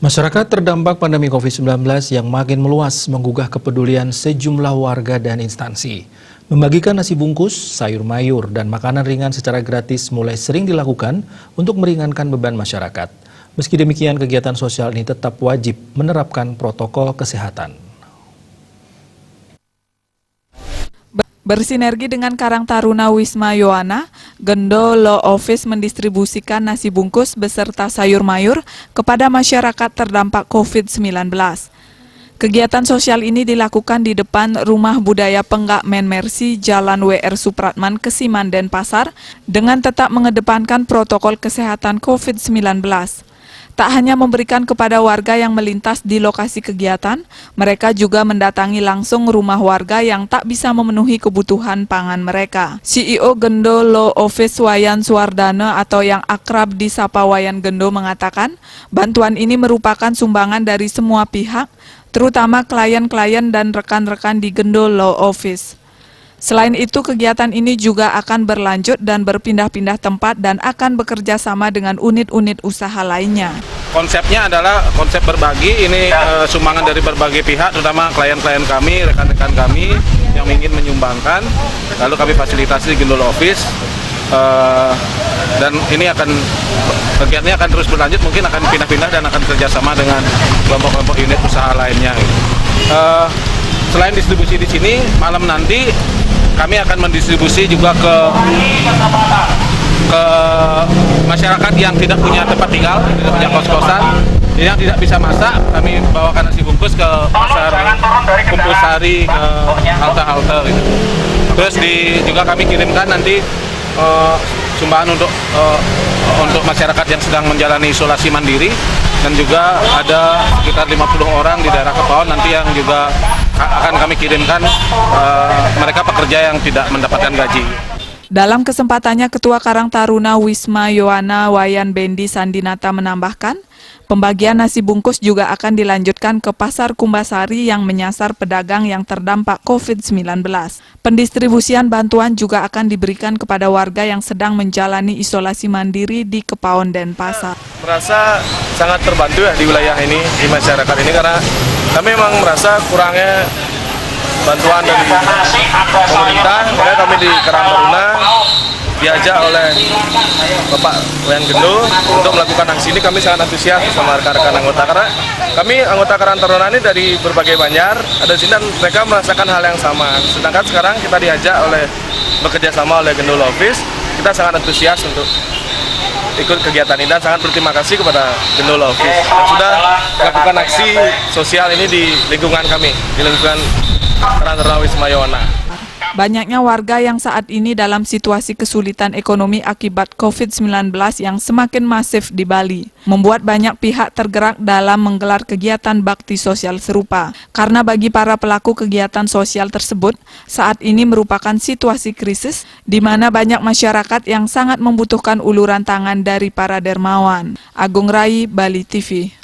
Masyarakat terdampak pandemi COVID-19 yang makin meluas menggugah kepedulian sejumlah warga dan instansi. Membagikan nasi bungkus, sayur mayur, dan makanan ringan secara gratis mulai sering dilakukan untuk meringankan beban masyarakat. Meski demikian, kegiatan sosial ini tetap wajib menerapkan protokol kesehatan. Bersinergi dengan Karang Taruna Wisma Yohana, Gendo Law Office mendistribusikan nasi bungkus beserta sayur mayur kepada masyarakat terdampak COVID-19. Kegiatan sosial ini dilakukan di depan Rumah Budaya Penggak Men Mercy, Jalan W.R. Supratman, Kesiman, Denpasar, dengan tetap mengedepankan protokol kesehatan COVID-19. Tak hanya memberikan kepada warga yang melintas di lokasi kegiatan, mereka juga mendatangi langsung rumah warga yang tak bisa memenuhi kebutuhan pangan mereka. CEO Gendo Law Office Wayan Suwardana atau yang akrab disapa Wayan Gendo mengatakan, bantuan ini merupakan sumbangan dari semua pihak, terutama klien-klien dan rekan-rekan di Gendo Law Office. Selain itu, kegiatan ini juga akan berlanjut dan berpindah-pindah tempat dan akan bekerja sama dengan unit-unit usaha lainnya. Konsepnya adalah konsep berbagi, ini sumbangan dari berbagai pihak, terutama klien-klien kami, rekan-rekan kami yang ingin menyumbangkan, lalu kami fasilitasi di Gendo Law Office, dan ini kegiatannya akan terus berlanjut, mungkin akan pindah-pindah dan akan kerjasama dengan kelompok-kelompok unit usaha lainnya. Selain distribusi di sini, malam nanti kami akan mendistribusi juga ke masyarakat yang tidak punya tempat tinggal, tidak punya kos-kosan, yang tidak bisa masak. Kami bawakan nasi bungkus ke pasar Kumpul Sari, ke halte-halte gitu. Terus juga kami kirimkan nanti sumbangan untuk masyarakat yang sedang menjalani isolasi mandiri, dan juga ada sekitar 50 orang di daerah Kepaon nanti yang juga akan kami kirimkan mereka pekerja yang tidak mendapatkan gaji. Dalam kesempatannya, Ketua Karang Taruna Wisma Yohana Wayan Bendi Sandinata menambahkan, pembagian nasi bungkus juga akan dilanjutkan ke Pasar Kumbasari yang menyasar pedagang yang terdampak COVID-19. Pendistribusian bantuan juga akan diberikan kepada warga yang sedang menjalani isolasi mandiri di Kepaon Denpasar. Merasa sangat terbantu ya di wilayah ini, di masyarakat ini, karena kami memang merasa kurangnya bantuan dari pemerintah. Makanya kami di Karang Taruna diajak oleh Bapak Wayan Gendo untuk melakukan aksi ini. Kami sangat antusias bersama rekan-rekan anggota, karena kami anggota Karang Taruna ini dari berbagai banjar ada di sini dan mereka merasakan hal yang sama. Sedangkan sekarang kita diajak bekerja sama oleh Gendo Law Office. Kita sangat antusias untuk ikut kegiatan ini dan sangat berterima kasih kepada Gendo Law Office yang sudah melakukan aksi sosial ini di lingkungan kami, di lingkungan Karang Taruna Wisma Yohana. Banyaknya warga yang saat ini dalam situasi kesulitan ekonomi akibat COVID-19 yang semakin masif di Bali, membuat banyak pihak tergerak dalam menggelar kegiatan bakti sosial serupa. Karena bagi para pelaku kegiatan sosial tersebut, saat ini merupakan situasi krisis di mana banyak masyarakat yang sangat membutuhkan uluran tangan dari para dermawan. Agung Rai, Bali TV.